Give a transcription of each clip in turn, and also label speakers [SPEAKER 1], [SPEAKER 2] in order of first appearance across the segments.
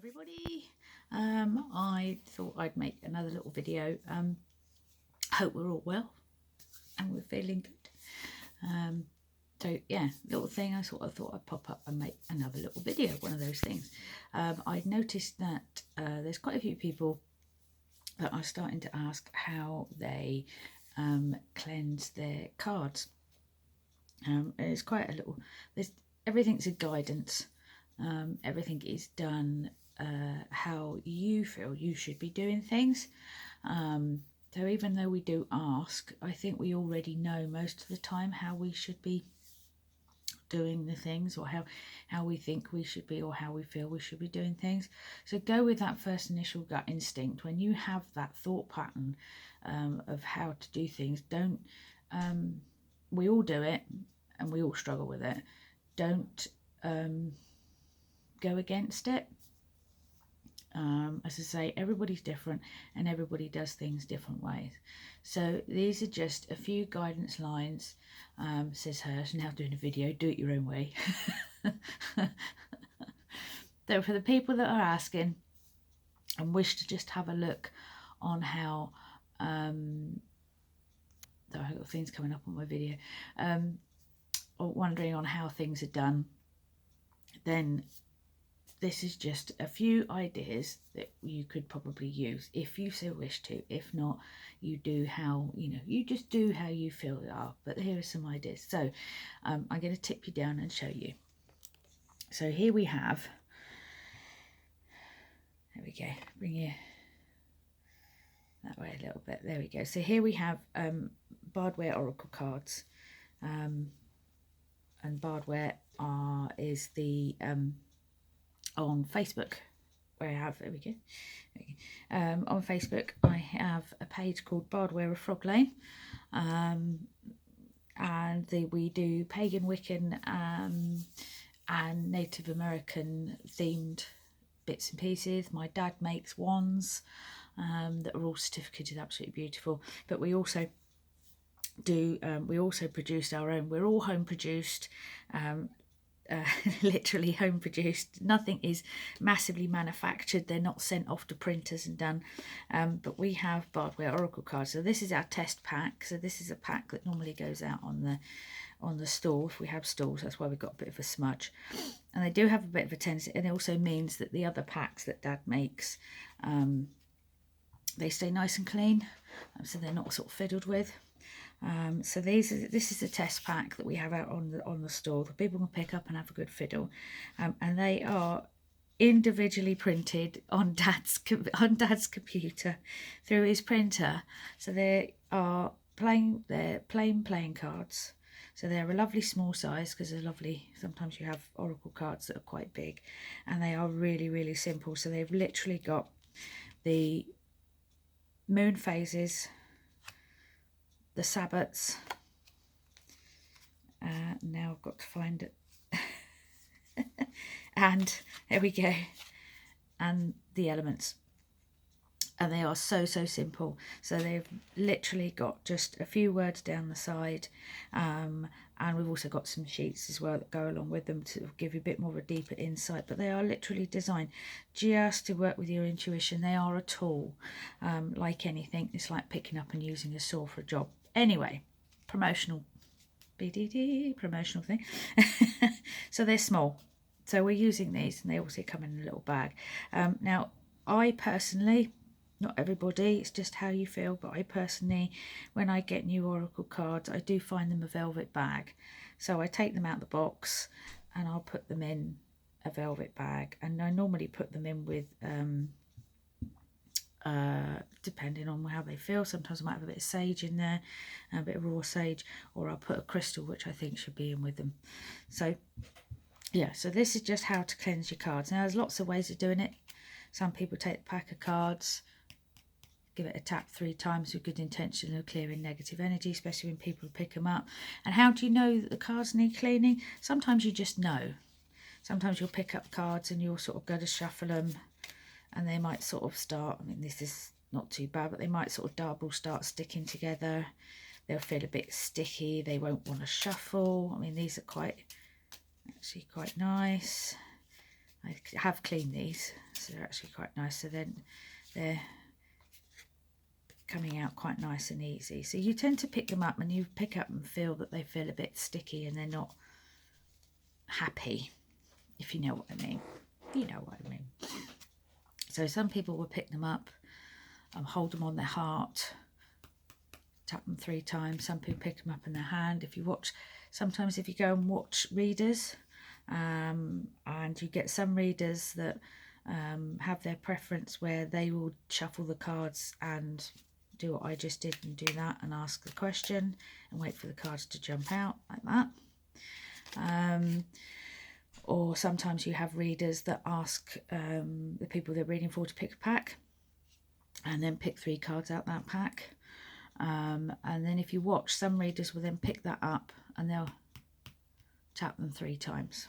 [SPEAKER 1] everybody. I thought I'd make another little video. Hope we're all well and we're feeling good. So yeah, little thing I thought I'd pop up and make another little video, one of those things. I'd noticed that there's quite a few people that are starting to ask how they cleanse their cards. It's quite a little, everything's a guidance. Everything is done how you feel you should be doing things. So even though we do ask, I think we already know most of the time how we should be doing the things, or how we think we should be, or how we feel we should be doing things. So go with that first initial gut instinct. When you have that thought pattern of how to do things, don't we all do it and we all struggle with it. Don't go against it. As I say, everybody's different and everybody does things different ways. So these are just a few guidance lines, says Hirsch, now doing a video, do it your own way. So for the people that are asking and wish to just have a look on how, I've got things coming up on my video, or wondering on how things are done, then this is just a few ideas that you could probably use if you so wish to. If not, you do how, you just do how you feel they are. But here are some ideas. So I'm going to tip you down and show you. So here we have, there we go, bring you that way a little bit. There we go. So here we have bardware oracle cards. And bardware is the on Facebook, where I have, there we go. On Facebook I have a page called Bardware of Frog Lane, and we do pagan, Wiccan and Native American themed bits and pieces. My dad makes wands that are all certificated, absolutely beautiful. But we also do we also produce our own. We're all home produced, literally home produced. Nothing is massively manufactured. They're not sent off to printers and done. But we have Bardware oracle cards. So this is our test pack. So this is a pack that normally goes out on the stall, if we have stalls. That's why we've got a bit of a smudge. And they do have a bit of a tendency, and it also means that the other packs that Dad makes, they stay nice and clean, so they're not sort of fiddled with. So this is a test pack that we have out on the store that people can pick up and have a good fiddle, and they are individually printed on Dad's computer through his printer. So they are plain playing cards. So they're a lovely small size, because they're lovely. Sometimes you have oracle cards that are quite big, and they are really, really simple. So they've literally got the moon phases, the Sabbats, now I've got to find it, and there we go, and the elements. And they are so simple. So they've literally got just a few words down the side, and we've also got some sheets as well that go along with them to give you a bit more of a deeper insight. But they are literally designed just to work with your intuition. They are a tool, like anything. It's like picking up and using a saw for a job. Anyway, promotional thing. So they're small. So we're using these, and they also come in a little bag. Now, I personally, not everybody, it's just how you feel, but I personally, when I get new oracle cards, I do find them a velvet bag. So I take them out the box and I'll put them in a velvet bag, and I normally put them in with depending on how they feel. Sometimes I might have a bit of sage in there, a bit of raw sage, or I'll put a crystal, which I think should be in with them. So yeah, so this is just how to cleanse your cards. Now there's lots of ways of doing it. Some people take the pack of cards, give it a tap 3 times with good intention of clearing negative energy, especially when people pick them up. And how do you know that the cards need cleaning? Sometimes you just know. Sometimes you'll pick up cards and you'll sort of go to shuffle them, and they might sort of start, I mean, this is not too bad, but they might sort of double start sticking together. They'll feel a bit sticky. They won't want to shuffle. I mean, these are actually quite nice. I have cleaned these, so they're actually quite nice. So then they're coming out quite nice and easy. So you tend to pick them up and you pick up and feel that they feel a bit sticky and they're not happy, if you know what I mean. You know what I mean. So some people will pick them up and hold them on their heart, tap them 3 times. Some people pick them up in their hand. If you watch, sometimes if you go and watch readers, and you get some readers that have their preference where they will shuffle the cards and do what I just did and do that and ask the question and wait for the cards to jump out like that. Or sometimes you have readers that ask the people they're reading for to pick a pack and then pick 3 cards out that pack. And then if you watch, some readers will then pick that up and they'll tap them 3 times.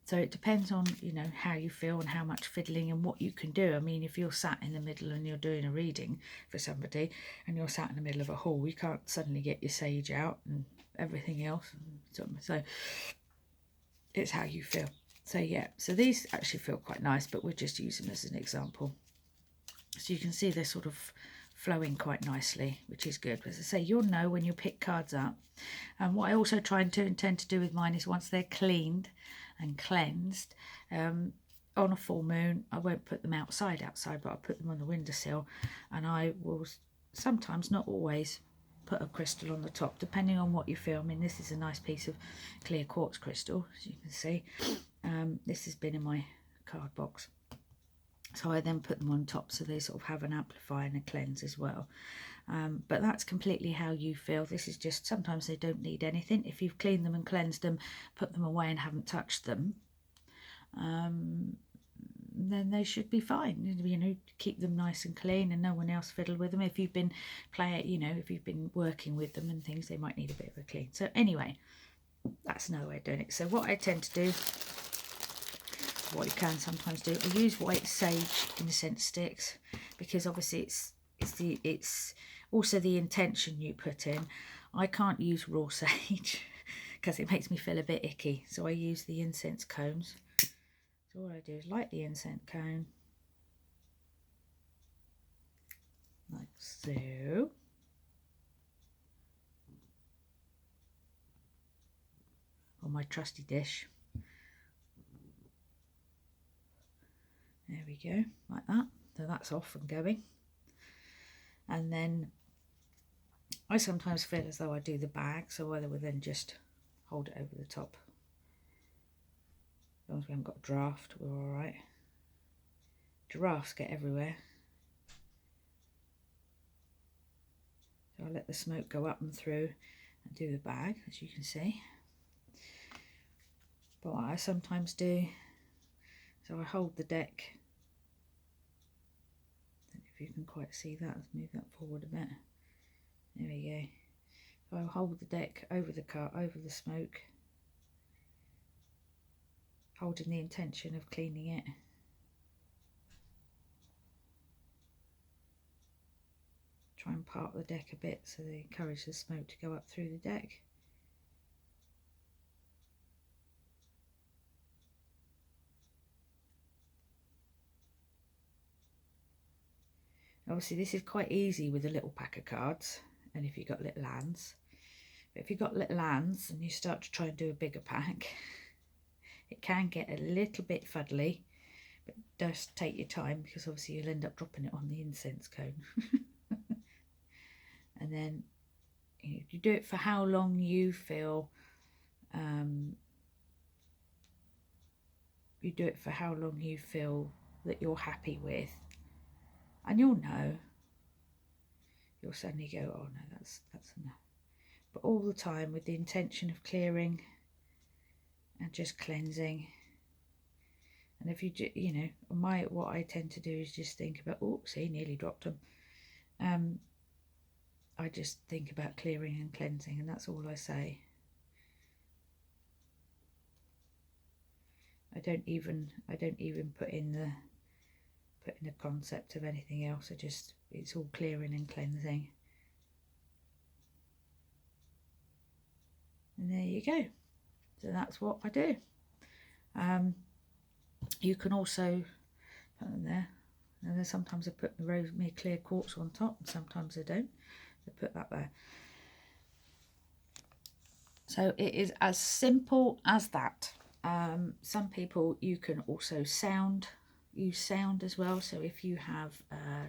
[SPEAKER 1] So it depends on, you know, how you feel and how much fiddling and what you can do. I mean, if you're sat in the middle and you're doing a reading for somebody and you're sat in the middle of a hall, you can't suddenly get your sage out and everything else. So it's how you feel. So yeah, so these actually feel quite nice, but we'll just use them as an example. So you can see they're sort of flowing quite nicely, which is good. As I say, you'll know when you pick cards up. And what I also intend to do with mine is once they're cleaned and cleansed, on a full moon, I won't put them outside, but I'll put them on the windowsill, and I will sometimes, not always, put a crystal on the top, depending on what you feel. I mean, this is a nice piece of clear quartz crystal, as you can see. This has been in my card box. So I then put them on top so they sort of have an amplify and a cleanse as well. But that's completely how you feel. This is just, sometimes they don't need anything. If you've cleaned them and cleansed them, put them away and haven't touched them, then they should be fine. You know, keep them nice and clean and no one else fiddle with them. If you've been if you've been working with them and things, they might need a bit of a clean. So anyway, that's another way of doing it. So what I tend to do, what you can sometimes do, I use white sage incense sticks, because obviously it's also the intention you put in. I can't use raw sage because it makes me feel a bit icky, so I use the incense cones. So what I do is light the incense cone like so. On my trusty dish. There we go, like that. So that's off and going. And then I sometimes feel as though I do the bag, so I would then just hold it over the top. As long as we haven't got a draft, we're all right. Drafts get everywhere. So I let the smoke go up and through and do the bag, as you can see. But what I sometimes do, so I hold the deck. I don't know if you can quite see that. Let's move that forward a bit. There we go. So I'll hold the deck over the smoke, holding the intention of cleaning it. Try and part the deck a bit so they encourage the smoke to go up through the deck. Obviously this is quite easy with a little pack of cards and if you've got little hands. But if you've got little hands and you start to try and do a bigger pack, it can get a little bit fuddly, but just take your time, because obviously you'll end up dropping it on the incense cone. And then you do it for how long you feel, that you're happy with, and you'll know. You'll suddenly go, oh no, that's enough. But all the time with the intention of clearing and just cleansing. And if you what I tend to do is just think about, oh, see, nearly dropped them. I just think about clearing and cleansing, and that's all I say. I don't even put in the concept of anything else. It's all clearing and cleansing. And there you go. So that's what I do. You can also put them there, and then sometimes I put the rosemary clear quartz on top, and sometimes I don't. I put that there. So it is as simple as that. Some people, you can also use sound as well. So if you have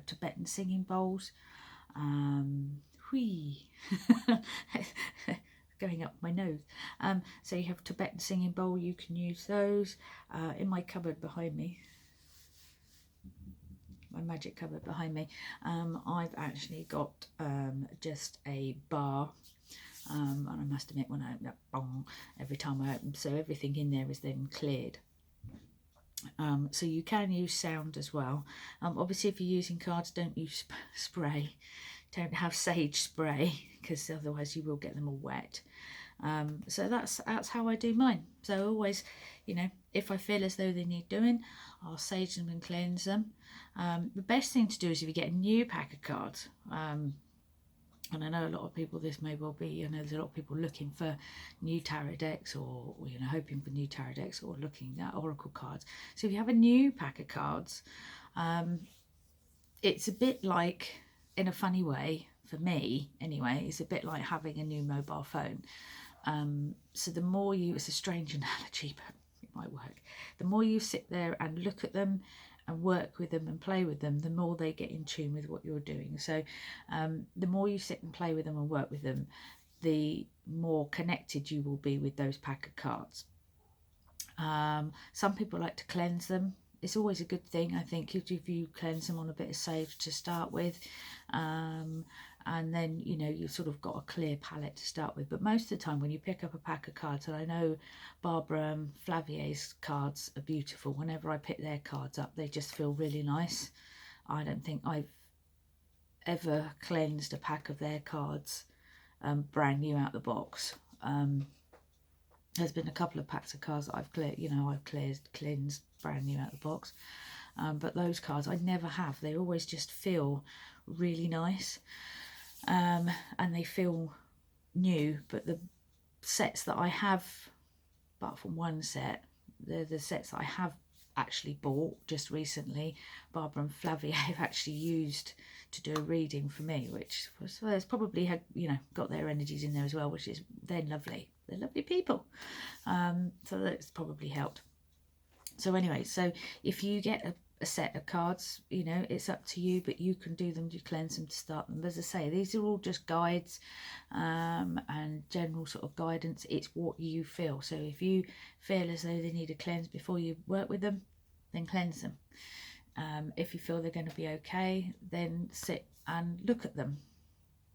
[SPEAKER 1] Tibetan singing bowls, whee, going up my nose. So you have Tibetan singing bowl, you can use those. In my cupboard behind me, my magic cupboard behind me, I've actually got just a bar. And I must admit, when I open that, bong, every time I open, so everything in there is then cleared. So you can use sound as well. Obviously, if you're using cards, don't use spray. Don't have sage spray, because otherwise you will get them all wet. So that's how I do mine. So always, you know, if I feel as though they need doing, I'll sage them and cleanse them. The best thing to do is if you get a new pack of cards, and I know a lot of people, this may well be, I know there's a lot of people looking for new tarot decks, or you know, hoping for new tarot decks, or looking at oracle cards. So if you have a new pack of cards, it's a bit like, in a funny way, for me anyway, it's a bit like having a new mobile phone. So the more you, it's a strange analogy, but it might work. The more you sit there and look at them and work with them and play with them, the more they get in tune with what you're doing. So the more you sit and play with them and work with them, the more connected you will be with those pack of cards. Some people like to cleanse them. It's always a good thing, I think, if you cleanse them on a bit of sage to start with, and then, you know, you've sort of got a clear palette to start with. But most of the time when you pick up a pack of cards, and I know Barbara Flavier's cards are beautiful, whenever I pick their cards up, they just feel really nice. I don't think I've ever cleansed a pack of their cards brand new out the box. There's been a couple of packs of cards that I've cleared, you know, I've cleansed brand new out the box. But those cards I never have. They always just feel really nice. And they feel new. But the sets that I have, apart from one set, the sets that I have actually bought just recently, Barbara and Flavier have actually used to do a reading for me, which was, well, it's probably had, you know, got their energies in there as well, which is, they're lovely. They're lovely people. So that's probably helped. So anyway, so if you get a set of cards, you know, it's up to you, but you can do them, you cleanse them to start them. As I say, these are all just guides and general sort of guidance. It's what you feel. So if you feel as though they need a cleanse before you work with them, then cleanse them. If you feel they're going to be okay, then sit and look at them.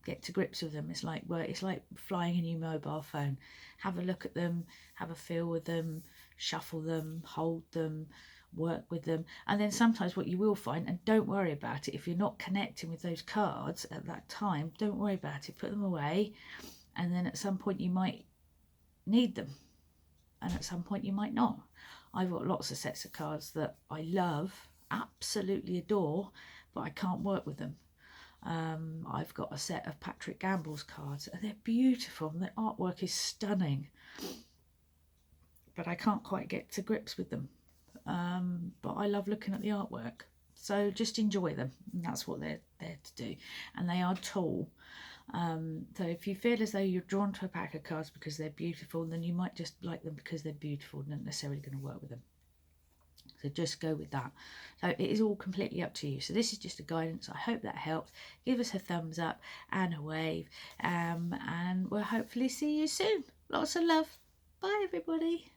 [SPEAKER 1] Get to grips with them. It's like, well, it's like flying a new mobile phone. Have a look at them, have a feel with them, shuffle them, hold them, work with them. And then sometimes what you will find, and don't worry about it, if you're not connecting with those cards at that time, don't worry about it, put them away, and then at some point you might need them, and at some point you might not. I've got lots of sets of cards that I love, absolutely adore, but I can't work with them. I've got a set of Patrick Gamble's cards, and they're beautiful, and their artwork is stunning, but I can't quite get to grips with them. But I love looking at the artwork, so just enjoy them, and that's what they're there to do. And they are tall, so if you feel as though you're drawn to a pack of cards because they're beautiful, then you might just like them because they're beautiful, not necessarily going to work with them. So just go with that. So it is all completely up to you. So this is just a guidance. I hope that helps. Give us a thumbs up and a wave. And we'll hopefully see you soon. Lots of love. Bye, everybody.